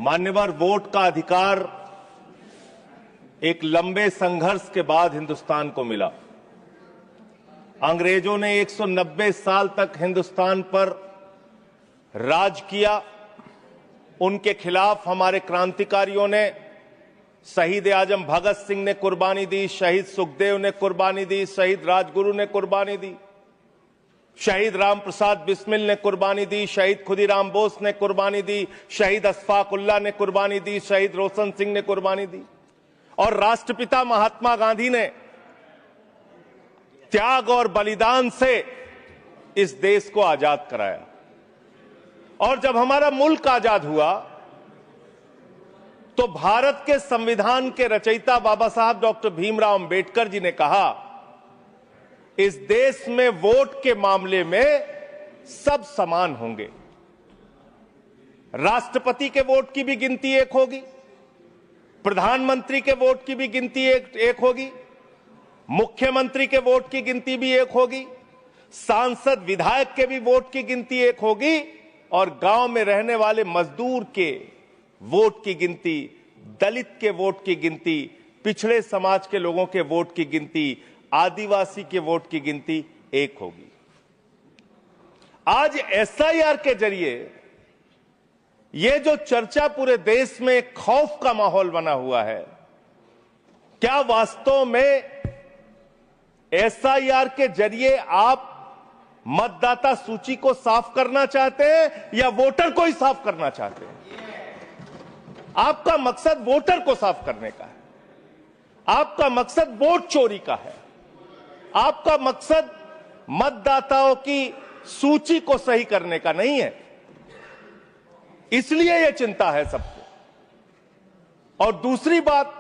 मान्यवर, वोट का अधिकार एक लंबे संघर्ष के बाद हिंदुस्तान को मिला। अंग्रेजों ने 190 साल तक हिंदुस्तान पर राज किया। उनके खिलाफ हमारे क्रांतिकारियों ने, शहीद आजम भगत सिंह ने कुर्बानी दी, शहीद सुखदेव ने कुर्बानी दी, शहीद राजगुरु ने कुर्बानी दी, शहीद राम प्रसाद बिस्मिल ने कुर्बानी दी, शहीद खुदीराम बोस ने कुर्बानी दी, शहीद अशफाक उल्लाह ने कुर्बानी दी, शहीद रोशन सिंह ने कुर्बानी दी, और राष्ट्रपिता महात्मा गांधी ने त्याग और बलिदान से इस देश को आजाद कराया। और जब हमारा मुल्क आजाद हुआ तो भारत के संविधान के रचयिता बाबा साहब डॉक्टर भीमराव अंबेडकर जी ने कहा, इस देश में वोट के मामले में सब समान होंगे। राष्ट्रपति के वोट की भी गिनती एक होगी, प्रधानमंत्री के वोट की भी गिनती एक होगी, मुख्यमंत्री के वोट की गिनती भी एक होगी, सांसद विधायक के भी वोट की गिनती एक होगी, और गांव में रहने वाले मजदूर के वोट की गिनती, दलित के वोट की गिनती, पिछड़े समाज के लोगों के वोट की गिनती, आदिवासी के वोट की गिनती एक होगी। आज एसआईआर के जरिए ये जो चर्चा पूरे देश में एक खौफ का माहौल बना हुआ है, क्या वास्तव में एसआईआर के जरिए आप मतदाता सूची को साफ करना चाहते हैं या वोटर को ही साफ करना चाहते हैं? आपका मकसद वोटर को साफ करने का है, आपका मकसद वोट चोरी का है, आपका मकसद मतदाताओं की सूची को सही करने का नहीं है। इसलिए यह चिंता है सबको। और दूसरी बात,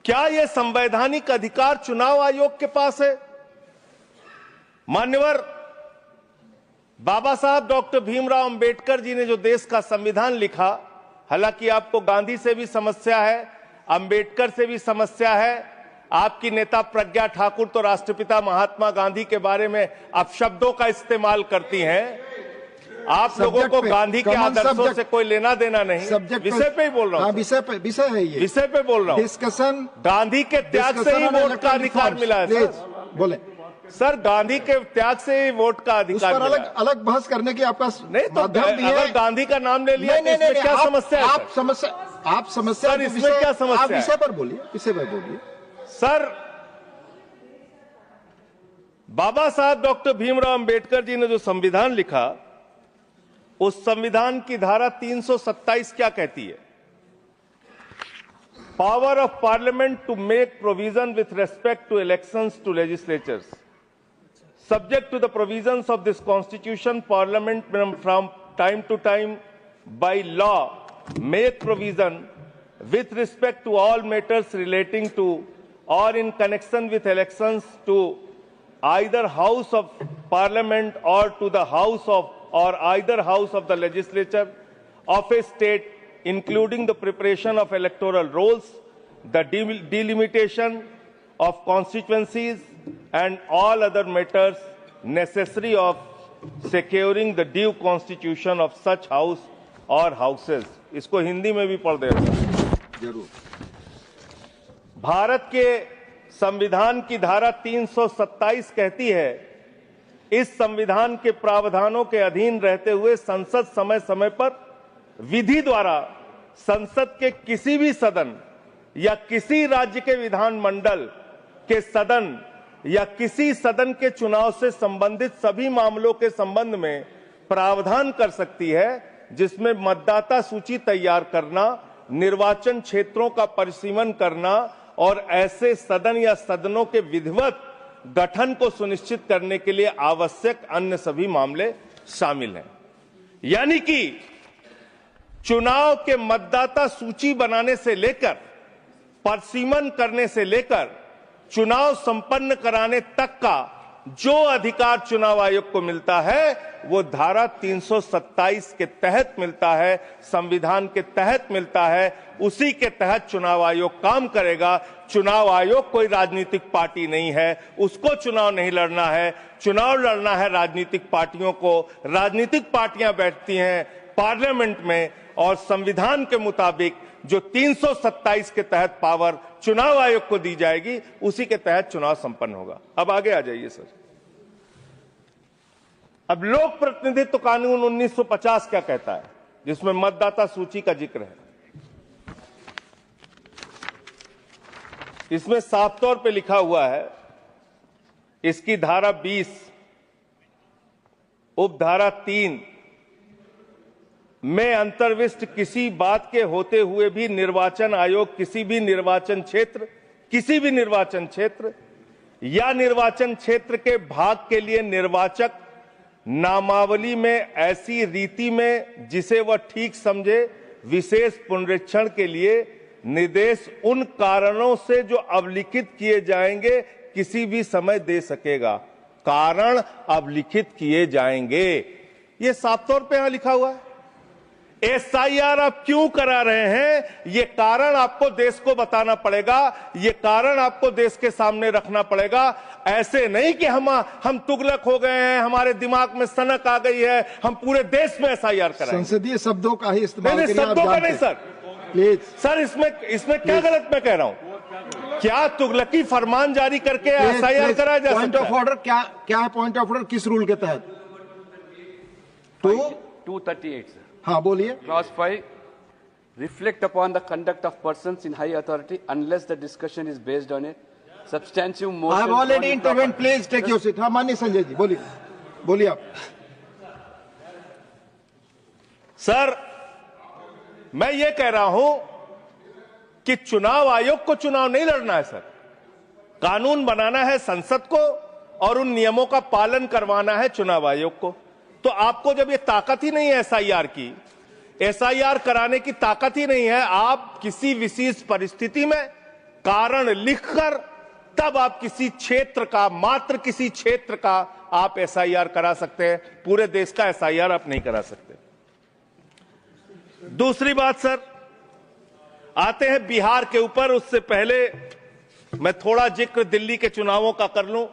क्या यह संवैधानिक अधिकार चुनाव आयोग के पास है? मान्यवर, बाबा साहब डॉक्टर भीमराव अंबेडकर जी ने जो देश का संविधान लिखा, हालांकि आपको गांधी से भी समस्या है, अंबेडकर से भी समस्या है, आपकी नेता प्रज्ञा ठाकुर तो राष्ट्रपिता महात्मा गांधी के बारे में अपशब्दों का इस्तेमाल करती हैं। आप लोगों को गांधी के आदर्शों से कोई लेना देना नहीं। विषय पे ही बोल रहा हूं। विषय है ये, विषय पे बोल रहा हूं। डिस्कशन, गांधी के त्याग से ही वोट का अधिकार मिला है सर। बोले सर, गांधी के त्याग से ही वोट का अधिकार मिला है। अलग बहस करने की आपका नहीं तो अगर गांधी का नाम ले लिया, इसमें क्या समस्या है? आप समस्या सर, इसमें क्या समस्या है? विषय पर बोलिए, विषय पर बोलिए सर। बाबा साहब डॉक्टर भीमराव अंबेडकर जी ने जो संविधान लिखा, उस संविधान की धारा 327 क्या कहती है? Power of parliament to make provision with respect to elections to legislatures subject to the provisions of this constitution, parliament from time to time by law make provision with respect to all matters relating to or in connection with elections to either house of parliament or to the house of or either house of the legislature of a state, including the preparation of electoral rolls, the delimitation of constituencies and all other matters necessary of securing the due constitution of such house or houses। इसको हिंदी में भी पढ़ देगा जरूर। भारत के संविधान की धारा 327 कहती है, इस संविधान के प्रावधानों के अधीन रहते हुए संसद समय समय पर विधि द्वारा संसद के किसी भी सदन या किसी राज्य के विधानमंडल के सदन या किसी सदन के चुनाव से संबंधित सभी मामलों के संबंध में प्रावधान कर सकती है, जिसमें मतदाता सूची तैयार करना, निर्वाचन क्षेत्रों का परिसीमन करना और ऐसे सदन या सदनों के विधिवत गठन को सुनिश्चित करने के लिए आवश्यक अन्य सभी मामले शामिल हैं। यानी कि चुनाव के मतदाता सूची बनाने से लेकर, परिसीमन करने से लेकर चुनाव संपन्न कराने तक का जो अधिकार चुनाव आयोग को मिलता है, वो धारा 327 के तहत मिलता है, संविधान के तहत मिलता है। उसी के तहत चुनाव आयोग काम करेगा। चुनाव आयोग कोई राजनीतिक पार्टी नहीं है, उसको चुनाव नहीं लड़ना है। चुनाव लड़ना है राजनीतिक पार्टियों को। राजनीतिक पार्टियां बैठती हैं पार्लियामेंट में और संविधान के मुताबिक जो 327 के तहत पावर चुनाव आयोग को दी जाएगी, उसी के तहत चुनाव संपन्न होगा। अब आगे आ जाइए सर। अब लोक प्रतिनिधित्व कानून 1950 क्या कहता है, जिसमें मतदाता सूची का जिक्र है। इसमें साफ तौर पे लिखा हुआ है, इसकी धारा 20 उपधारा 3 में अंतर्विष्ट किसी बात के होते हुए भी निर्वाचन आयोग किसी भी निर्वाचन क्षेत्र या निर्वाचन क्षेत्र के भाग के लिए निर्वाचक नामावली में ऐसी रीति में जिसे वह ठीक समझे विशेष पुनरीक्षण के लिए निर्देश उन कारणों से जो अवलिखित किए जाएंगे किसी भी समय दे सकेगा। कारण अवलिखित किए जाएंगे, ये साफ तौर पे यहां लिखा हुआ है। एसआईआर आप क्यों करा रहे हैं, ये कारण आपको देश को बताना पड़ेगा, ये कारण आपको देश के सामने रखना पड़ेगा। ऐसे नहीं कि हम तुगलक हो गए हैं, हमारे दिमाग में सनक आ गई है, हम पूरे देश में एसआईआर कराएंगे। संसदीय शब्दों का ही इस्तेमाल नहीं, शब्दों का नहीं सर, प्लीज सर। इसमें क्या गलत मैं कह रहा हूं? क्या तुगलकी फरमान जारी करके एसआईआर कराया जा सकता है? पॉइंट ऑफ ऑर्डर क्या है? पॉइंट ऑफ ऑर्डर किस रूल के तहत? 238 सर। हाँ बोलिए। Clause 5, reflect upon the conduct of persons in high authority unless the discussion is based on a substantive motion. I have already intervened. Please take your seat. हाँ माननीय संजय जी बोलिए आप। Sir, मैं ये कह रहा हूं कि चुनाव आयोग को चुनाव नहीं लड़ना है सर, कानून बनाना है संसद को और उन नियमों का पालन करवाना है चुनाव आयोग को। तो आपको जब ये ताकत ही नहीं है एसआईआर की, एसआईआर कराने की ताकत ही नहीं है, आप किसी विशेष परिस्थिति में कारण लिखकर तब आप किसी क्षेत्र का, मात्र किसी क्षेत्र का आप एसआईआर करा सकते हैं, पूरे देश का एसआईआर आप नहीं करा सकते। दूसरी बात सर, आते हैं बिहार के ऊपर। उससे पहले मैं थोड़ा जिक्र दिल्ली के चुनावों का कर लूं।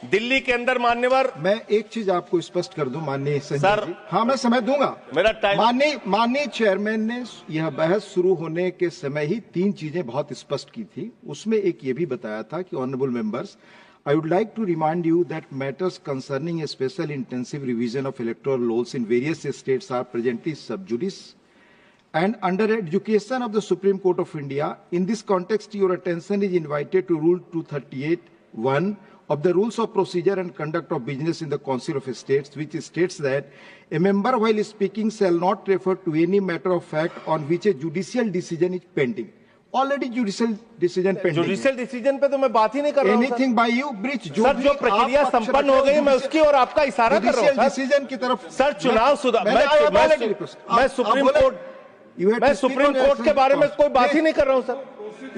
दिल्ली के अंदर मान्यवर, मैं एक चीज आपको स्पष्ट कर दूं माननीय संजय जी। हाँ मैं समय दूंगा, मेरा टाइम। माननीय चेयरमैन ने यह बहस शुरू होने के समय ही 3 चीजें बहुत स्पष्ट की थी। उसमें एक ये भी बताया था कि honourable members, I would like to remind you that matters concerning a special intensive revision of electoral laws in various states are presently sub judice and under education of the Supreme Court of India. In this context, your attention is invited to Rule 238(1) of the Rules of Procedure and Conduct of Business in the Council of States, which states that a member while speaking shall not refer to any matter of fact on which a judicial decision is pending. Already judicial decision pending. Judicial decision पे तो मैं बात ही नहीं कर रहा हूं। Anything by you breach sir, जो प्रक्रिया संपन्न हो गई मैं उसकी और आपका इशारा कर रहा हूं डिसीजन की तरफ। सर, चुनाव सुधार, मैं सुप्रीम कोर्ट के बारे में कोई बात ही नहीं कर रहा हूं sir.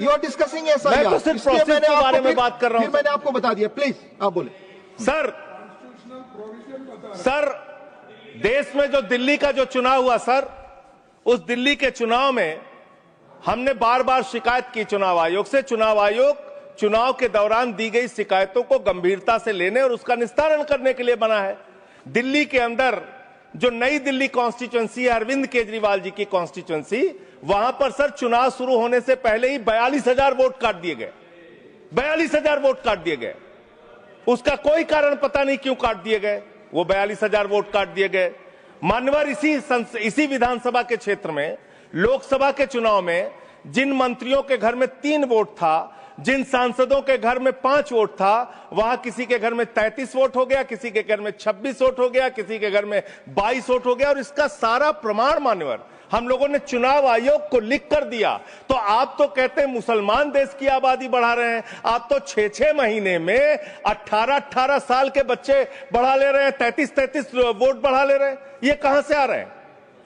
You are discussing SIR, मैं तो सिर्फ प्रोसेस के बारे में बात कर रहा हूं। मैंने आपको बता दिया, प्लीज आप बोले। सर, देश में जो दिल्ली का जो चुनाव हुआ सर, उस दिल्ली के चुनाव में हमने बार बार शिकायत की चुनाव आयोग से। चुनाव आयोग चुनाव के दौरान दी गई शिकायतों को गंभीरता से लेने और उसका निस्तारण करने के लिए बना है। दिल्ली के अंदर जो नई दिल्ली कॉन्स्टिट्यूएंसी है, अरविंद केजरीवाल जी की कॉन्स्टिट्यूएंसी, वहां पर सर चुनाव शुरू होने से पहले ही 42,000 वोट काट दिए गए। 42,000 वोट काट दिए गए। उसका कोई कारण पता नहीं क्यों काट दिए गए, वो 42,000 वोट काट दिए गए। मान्यवर, इसी विधानसभा के क्षेत्र में लोकसभा के चुनाव में जिन मंत्रियों के घर में 3 वोट था, जिन सांसदों के घर में 5 वोट था, वहां किसी के घर में 33 वोट हो गया, किसी के घर में 26 वोट हो गया, किसी के घर में 22 वोट हो गया। और इसका सारा प्रमाण मान्यवर हम लोगों ने चुनाव आयोग को लिख कर दिया। तो आप तो कहते हैं मुसलमान देश की आबादी बढ़ा रहे हैं, आप तो 6-6 महीने में 18-18 साल के बच्चे बढ़ा ले रहे हैं, 33-33 वोट बढ़ा ले रहे हैं। ये कहां से आ रहे हैं?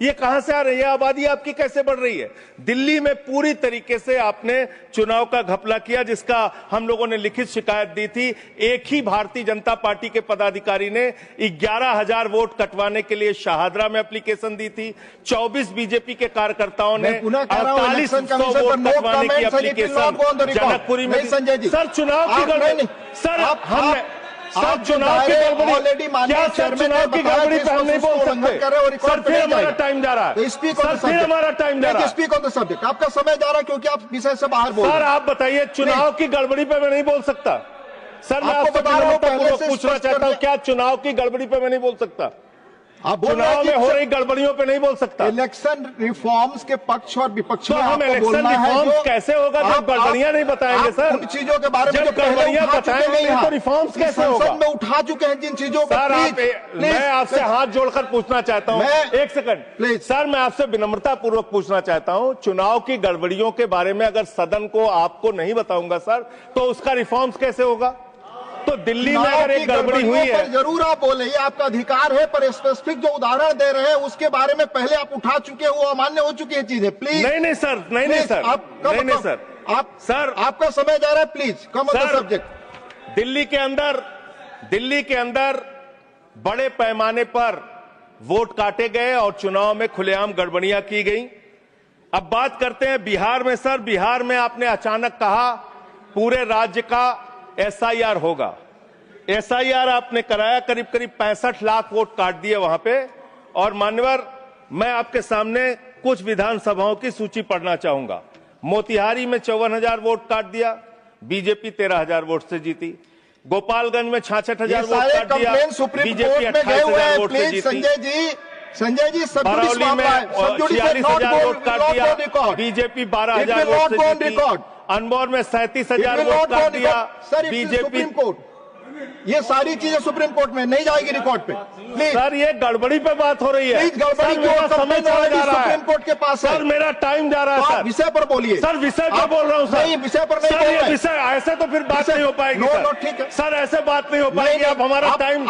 ये कहां से आ रही है? आबादी आपकी कैसे बढ़ रही है? दिल्ली में पूरी तरीके से आपने चुनाव का घपला किया, जिसका हम लोगों ने लिखित शिकायत दी थी। एक ही भारतीय जनता पार्टी के पदाधिकारी ने 11,000 वोट कटवाने के लिए शाहदरा में एप्लीकेशन दी थी। 24 बीजेपी के कार्यकर्ताओं ने 4800 वोट कटवाने की एप्लीकेशन जनकपुरी में। सर, चुनाव की गड़बड़ी सर, सर चुनाव की गड़बड़ी, क्या सर चुनाव की गड़बड़ी पे हम नहीं बोल सकते? सर फिर हमारा टाइम जा रहा है, सर फिर हमारा टाइम जा रहा है। स्पीक ऑन द सब्जेक्ट, आपका समय जा रहा है क्योंकि आप विषय से बाहर बोल रहे हैं। सर आप बताइए, चुनाव की गड़बड़ी पे मैं नहीं बोल सकता। सर मैं आपसे विनम्रतापूर्वक पूछना चाहता हूं, क्या चुनाव की गड़बड़ी पे मैं नहीं बोल सकता? चुनाव में हो रही गड़बड़ियों पे नहीं बोल सकता। इलेक्शन रिफॉर्म्स के पक्ष और विपक्ष में हम इलेक्शन रिफॉर्म्स कैसे होगा जब गड़बड़ियां नहीं बताएंगे? सर उन चीजों के बारे में जब गड़बड़ियां बताएंगे नहीं तो रिफॉर्म्स कैसे होगा? संसद में उठा चुके हैं जिन चीजों को। सर मैं आपसे हाथ जोड़कर पूछना चाहता हूं, एक सेकंड प्लीज। सर मैं आपसे विनम्रतापूर्वक पूछना चाहता हूं, चुनाव की गड़बड़ियों के बारे में अगर सदन को आपको नहीं बताऊंगा सर, तो उसका रिफॉर्म्स कैसे होगा? तो दिल्ली में अगर एक गड़बड़ी हुई है, जरूर आप बोले, ये आपका अधिकार है, पर स्पेसिफिक जो उदाहरण दे रहे हैं उसके बारे में पहले आप उठा चुके हैं, वो अमान्य हो चुकी है चीजें। प्लीज नहीं सर, नहीं सर, नहीं सर, सर आपका समय जा रहा है, please come on the subject. Delhi के अंदर बड़े पैमाने पर वोट काटे गए और चुनाव में खुलेआम गड़बड़ियां की गई। अब बात करते हैं बिहार में। सर बिहार में आपने अचानक कहा पूरे राज्य का SIR होगा। SIR आपने कराया, करीब 65 लाख वोट काट दिए वहां पे। और मान्यवर, मैं आपके सामने कुछ विधानसभाओं की सूची पढ़ना चाहूंगा। मोतिहारी में 54,000 वोट काट दिया, बीजेपी 13,000 वोट से जीती। गोपालगंज में 66,000 वोट काट दिया, बीजेपी 28,000 वोट से जीती। संजय जी बरौली में 46,000 वोट काट दिया, बीजेपी 12,000 वोट से जीती। अनमोर में 37,000 वोट काट दिया, बीजेपी। ये सारी चीजें सुप्रीम कोर्ट में नहीं जाएगी रिकॉर्ड पे। सर ये गड़बड़ी पे बात हो रही है। गड़बड़ी मेरा समय चला जा रहा है, सुप्रीम कोर्ट के पास है। सर मेरा टाइम जा रहा है। सर विषय पर बोलिए। सर विषय पर बोल रहा हूँ सर। नहीं, विषय पर नहीं बोल रहा हूं। विषय ऐसे तो फिर बात नहीं हो पाएगी। ठीक है सर, ऐसे बात नहीं हो पाएगी। आप हमारा टाइम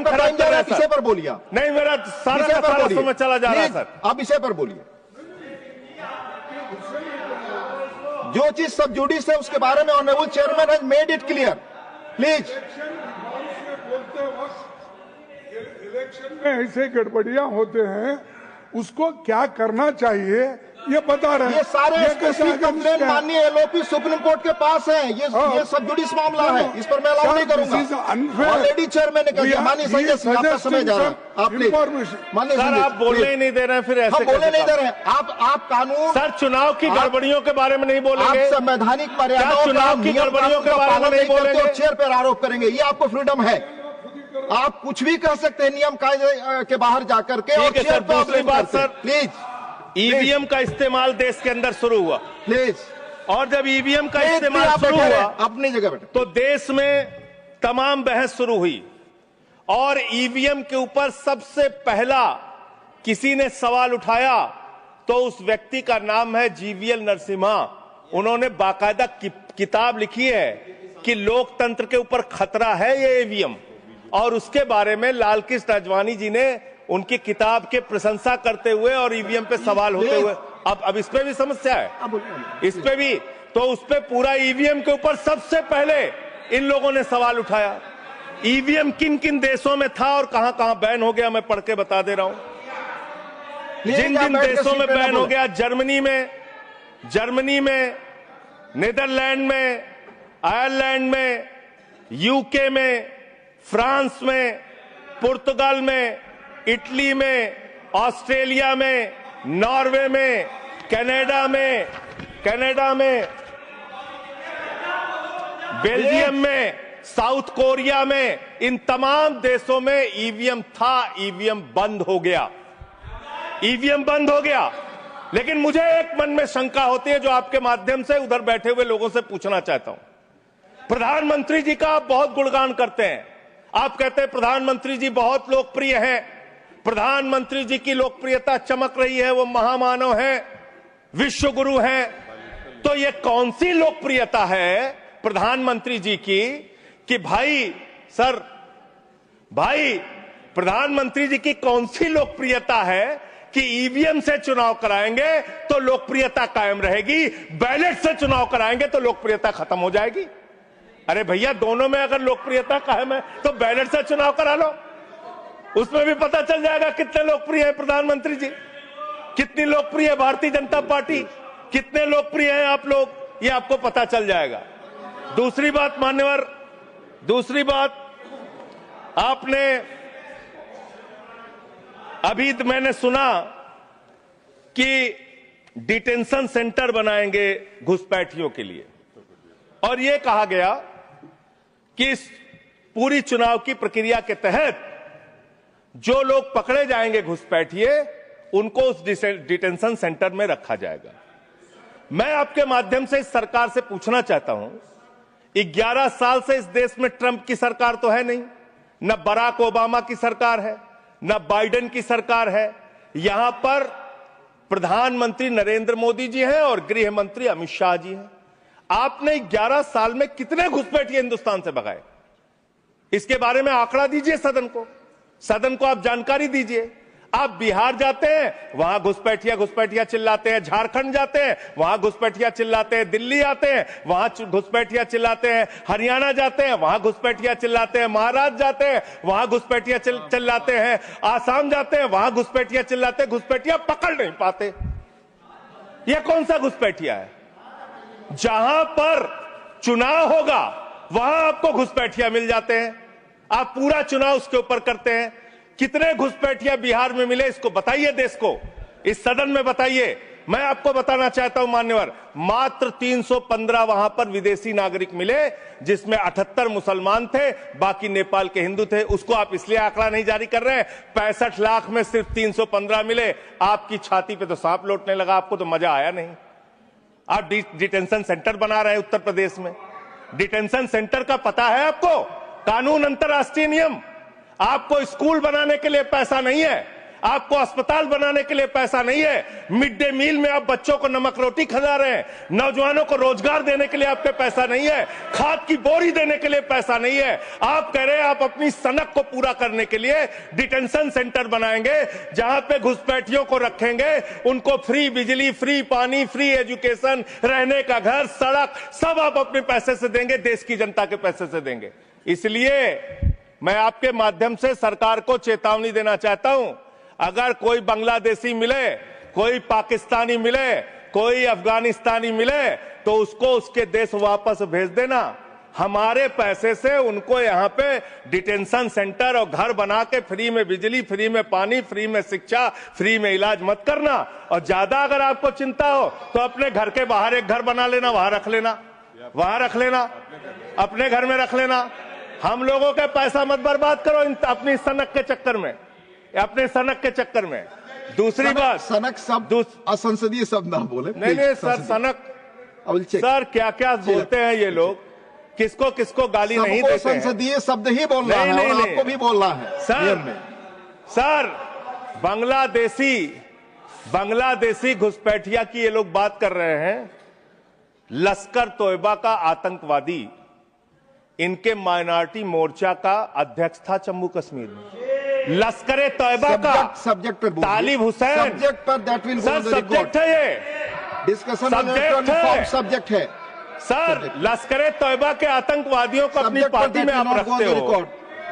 खराब कर रहे हैं। विषय पर बोलिए। नहीं, मेरा सारा समय चला जा रहा है सर। आप विषय पर बोलिए। जो चीज सब जुडिस है उसके बारे में honourable chairman has made it clear. Please. Election में ऐसे गड़बड़ियां होते हैं, उसको क्या करना चाहिए ये बता रहे हैं। ये सारे कंप्लेन माननीय LOP सुप्रीम कोर्ट के पास है। ये सब जुडिस मामला है, इस पर मैं अलाउ नहीं करूंगा। ऑलरेडी चेयरमैन ने कहा। माननीय संजय सिंह, आपका समय जा रहा है। आप माननीय सर, आप बोलने ही नहीं दे रहे हैं। फिर ऐसे बोलने नहीं दे रहे हैं आप कानून। सर चुनाव की गड़बड़ियों के बारे में नहीं बोलेंगे? आप संवैधानिक मर्यादा, चुनाव की गड़बड़ियों के बारे में नहीं बोलेंगे? चेयर पर आरोप करेंगे, ये आपको फ्रीडम है। आप कुछ भी कह सकते हैं नियम कायदे के बाहर जाकर के। ठीक है सर। दूसरी बात सर, प्लीज, EVM का इस्तेमाल देश के अंदर शुरू हुआ। प्लीज। और जब EVM का इस्तेमाल शुरू हुआ अपनी जगह बैठे, तो देश में तमाम बहस शुरू हुई। और EVM के ऊपर सबसे पहला किसी ने सवाल उठाया तो उस व्यक्ति का नाम है GVL नरसिम्हा। उन्होंने बाकायदा किताब लिखी है कि लोकतंत्र के ऊपर खतरा है ये EVM। और उसके बारे में लाल कृष्ण आडवाणी जी ने उनकी किताब के प्रशंसा करते हुए और EVM पे सवाल होते हुए, अब इस पे भी समस्या है, इस पे भी। तो उस पे पूरा EVM के ऊपर सबसे पहले इन लोगों ने सवाल उठाया। EVM किन किन देशों में था और कहां कहां बैन हो गया, मैं पढ़ के बता दे रहा हूं। जिन जिन देशों में बैन हो गया, जर्मनी में, नीदरलैंड में, आयरलैंड में, UK में, फ्रांस में, पुर्तगाल में, इटली में, ऑस्ट्रेलिया में, नॉर्वे में, कनाडा में, बेल्जियम में, साउथ कोरिया में, इन तमाम देशों में EVM था। EVM बंद हो गया। लेकिन मुझे एक मन में शंका होती है जो आपके माध्यम से उधर बैठे हुए लोगों से पूछना चाहता हूं। प्रधानमंत्री जी का आप बहुत गुणगान करते हैं। आप कहते हैं प्रधानमंत्री जी बहुत लोकप्रिय हैं, प्रधानमंत्री जी की लोकप्रियता चमक रही है, वो महामानव हैं, विश्व गुरु हैं। तो ये कौन सी लोकप्रियता है प्रधानमंत्री जी की कि भाई प्रधानमंत्री जी की कौन सी लोकप्रियता है कि EVM से चुनाव कराएंगे तो लोकप्रियता कायम रहेगी, बैलेट से चुनाव कराएंगे तो लोकप्रियता खत्म हो जाएगी? अरे भैया, दोनों में अगर लोकप्रियता कायम है तो बैलेट से चुनाव करा लो, उसमें भी पता चल जाएगा कितने लोकप्रिय है प्रधानमंत्री जी, कितनी लोकप्रिय है भारतीय जनता पार्टी, कितने लोकप्रिय हैं आप लोग, ये आपको पता चल जाएगा। दूसरी बात मान्यवर, दूसरी बात, आपने अभी मैंने सुना कि डिटेंशन सेंटर बनाएंगे घुसपैठियों के लिए, और यह कहा गया कि इस पूरी चुनाव की प्रक्रिया के तहत जो लोग पकड़े जाएंगे घुसपैठिए, उनको उस डिटेंशन सेंटर में रखा जाएगा। मैं आपके माध्यम से इस सरकार से पूछना चाहता हूं, 11 साल से इस देश में ट्रंप की सरकार तो है नहीं, न बराक ओबामा की सरकार है, न बाइडेन की सरकार है। यहां पर प्रधानमंत्री नरेंद्र मोदी जी हैं और गृह मंत्री अमित शाह जी हैं। आपने 11 साल में कितने घुसपैठिए हिंदुस्तान से भगाए? इसके बारे में आंकड़ा दीजिए सदन को आप जानकारी दीजिए। आप बिहार जाते हैं, वहां घुसपैठिया चिल्लाते हैं, झारखंड जाते हैं, वहां घुसपैठिया चिल्लाते हैं, दिल्ली आते हैं, वहां घुसपैठिया चिल्लाते हैं, हरियाणा जाते हैं, वहां घुसपैठिया चिल्लाते हैं, महाराष्ट्र जाते हैं, वहां घुसपैठिया चिल्लाते हैं, आसाम जाते हैं, वहां घुसपैठिया चिल्लाते हैं, घुसपैठिया पकड़ नहीं पाते। यह कौन सा घुसपैठिया है? जहां पर चुनाव होगा वहां आपको घुसपैठिया मिल जाते हैं, आप पूरा चुनाव उसके ऊपर करते हैं। कितने घुसपैठिया बिहार में मिले, इसको बताइए, देश को, इस सदन में बताइए। मैं आपको बताना चाहता हूं मान्यवर, मात्र 315 वहां पर विदेशी नागरिक मिले, जिसमें 78 मुसलमान थे, बाकी नेपाल के हिंदू थे। उसको आप इसलिए आंकड़ा नहीं जारी कर रहे हैं। 65 लाख में सिर्फ 315 मिले, आपकी छाती पे तो सांप लौटने लगा, आपको तो मजा आया नहीं। आप डिटेंशन सेंटर बना रहे हैं उत्तर प्रदेश में। डिटेंशन सेंटर का पता है आपको? कानून, अंतर्राष्ट्रीय नियम। आपको स्कूल बनाने के लिए पैसा नहीं है, आपको अस्पताल बनाने के लिए पैसा नहीं है, मिड डे मील में आप बच्चों को नमक रोटी खिला रहे हैं, नौजवानों को रोजगार देने के लिए आपके पैसा नहीं है, खाद की बोरी देने के लिए पैसा नहीं है। आप कह रहे हैं आप अपनी सनक को पूरा करने के लिए डिटेंशन सेंटर बनाएंगे, जहां पे घुसपैठियों को रखेंगे, उनको फ्री बिजली, फ्री पानी, फ्री एजुकेशन, रहने का घर, सड़क, सब आप अपने पैसे से देंगे, देश की जनता के पैसे से देंगे। इसलिए मैं आपके माध्यम से सरकार को चेतावनी देना चाहता हूं, अगर कोई बांग्लादेशी मिले, कोई पाकिस्तानी मिले, कोई अफगानिस्तानी मिले, तो उसको उसके देश वापस भेज देना। हमारे पैसे से उनको यहां पे डिटेंशन सेंटर और घर बना के फ्री में बिजली, फ्री में पानी, फ्री में शिक्षा, फ्री में इलाज मत करना। और ज्यादा अगर आपको चिंता हो तो अपने घर के बाहर एक घर बना लेना, वहां रख लेना, अपने घर में रख लेना। हम लोगों का पैसा मत बर्बाद करो अपनी सनक के चक्कर में, अपने सनक के चक्कर में। दूसरी बात, सनक शब्द असंसदीय शब्द ना बोले। नहीं सर, सनक सर क्या क्या बोलते हैं ये लोग, किसको किसको गाली नहीं देते हैं। संसदीय शब्द ही बोलना है और आपको भी बोलना है सर। बांग्लादेशी घुसपैठिया की ये लोग बात कर रहे हैं। लश्कर तोयबा का आतंकवादी, इनके माइनॉरिटी मोर्चा का अध्यक्ष था जम्मू कश्मीर में। लश्कर तोयबा का सब्जेक्ट पर तालिब हुसैन, सब्जेक्ट पर दैट विल सर सब्जेक्ट है, ये डिस्कशन सब्जेक्ट है सर। लश्कर तोयबा के आतंकवादियों को अपनी पार्टी में आप रखते हो,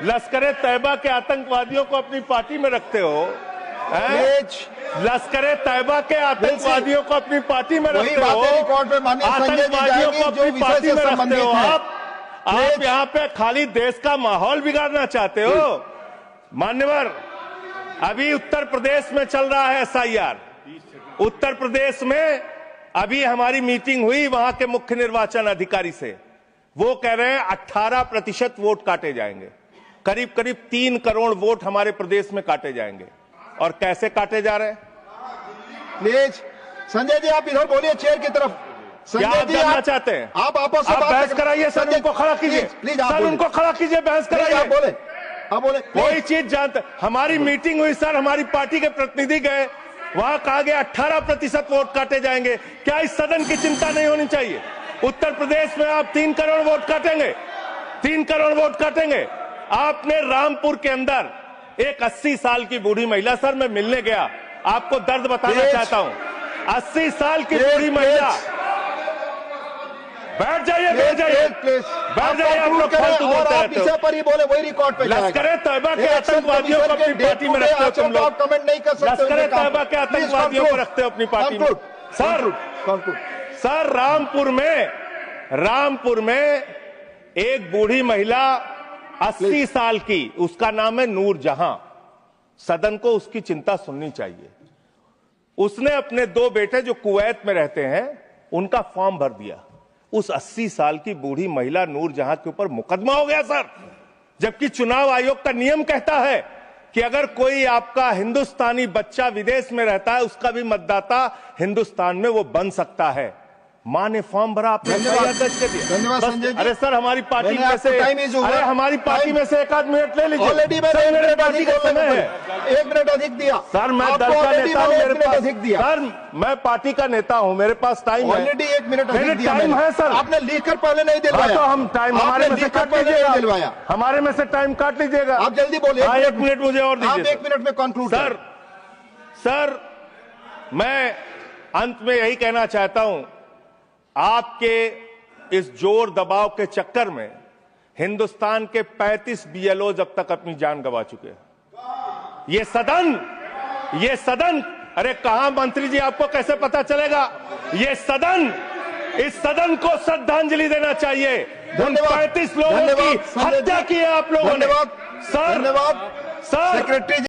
लश्कर तोयबा के आतंकवादियों को अपनी पार्टी में रखते हो, लश्कर तैयबा के आतंकवादियों को अपनी पार्टी में रखते हो, आतंकवादियों को अपनी पार्टी में रखते हो। आप यहाँ पे खाली देश का माहौल बिगाड़ना चाहते हो। मान्यवर, अभी उत्तर प्रदेश में चल रहा है SIR। उत्तर प्रदेश में अभी हमारी मीटिंग हुई वहां के मुख्य निर्वाचन अधिकारी से, वो कह रहे हैं 18% वोट काटे जाएंगे, करीब करीब 3 करोड़ वोट हमारे प्रदेश में काटे जाएंगे। और कैसे काटे जा रहे हैं? प्लीज संजय जी आप इधर बोलिए, चेयर की तरफ। क्या आप जानना चाहते हैं? आप आपस में बहस कराइए सर, उनको खड़ा कीजिए, सर उनको खड़ा कीजिए, बहस कराइए। आप बोले कोई चीज जानते। हमारी मीटिंग हुई सर, हमारी पार्टी के प्रतिनिधि गए, वहां कहा गया 18% वोट काटे जाएंगे। क्या इस सदन की चिंता नहीं होनी चाहिए? उत्तर प्रदेश में आप 3 करोड़ वोट काटेंगे, 3 करोड़ वोट काटेंगे। आपने रामपुर के अंदर एक 80 साल की बूढ़ी महिला, सर मैं मिलने गया, आपको दर्द बताना चाहता हूं, 80 साल की बूढ़ी महिला, बैठ जाइए बैठ जाइए बैठ जाइए, आप लोग फालतू बोलते रहते हो। पर ही बोले वही रिकॉर्ड पे लश्कर तैयबा के आतंकवादियों को अपनी पार्टी में रखते हो तुम लोग, कमेंट नहीं कर सकते। लश्कर तैयबा के आतंकवादियों को रखते हो अपनी पार्टी में। सर रामपुर में एक बूढ़ी महिला 80 साल की, उसका नाम है नूर जहां। सदन को उसकी चिंता सुननी चाहिए। उसने अपने 2 बेटे जो कुवैत में रहते हैं उनका फॉर्म भर दिया। उस 80 साल की बूढ़ी महिला नूर जहां के ऊपर मुकदमा हो गया सर, जबकि चुनाव आयोग का नियम कहता है कि अगर कोई आपका हिंदुस्तानी बच्चा विदेश में रहता है उसका भी मतदाता हिंदुस्तान में वो बन सकता है। मां ने फॉर्म भरा, आपने धन्यवाद संजय जी। अरे सर हमारी पार्टी मैंने में से, आपको टाइम इज ओवर। अरे हमारी पार्टी में से 1 आध मिनट ले लीजिए। ऑलरेडी मैंने सर, 1 मेरे मिनट पार्टी अधिक का समय है। 1 मिनट अधिक दिया सर मैं आपको दल का already नेता हूं, मैंने मेरे 1 मिनट पास अधिक दिया। सर मैं पार्टी का नेता हूं, मेरे पास टाइम है। ऑलरेडी 1 मिनट अधिक मेरे दिया टाइम मैंने। है सर। आपने लिखकर पहले नहीं दिलवाया। तो हम टाइम हमारे में से लिखकर काट पहले नहीं लीजिएगा, दिलवाया। हमारे में से टाइम काट लीजिएगा। आप जल्दी बोलिए। हाँ, 1 मिनट मुझे और आप दीजिए 1 मिनट में कंक्लूड सर। सर मैं अंत में यही कहना चाहता हूं, आपके इस जोर दबाव के चक्कर में हिंदुस्तान के 35 बीएलओ अब तक अपनी जान गंवा चुके हैं। ये सदन अरे कहां मंत्री जी, आपको कैसे पता चलेगा? ये सदन, इस सदन को श्रद्धांजलि देना चाहिए। उन 35 लोगों की हत्या की है आप लोगों ने। धन्यवाद सर धन्यवाद सर सेक्रेटरी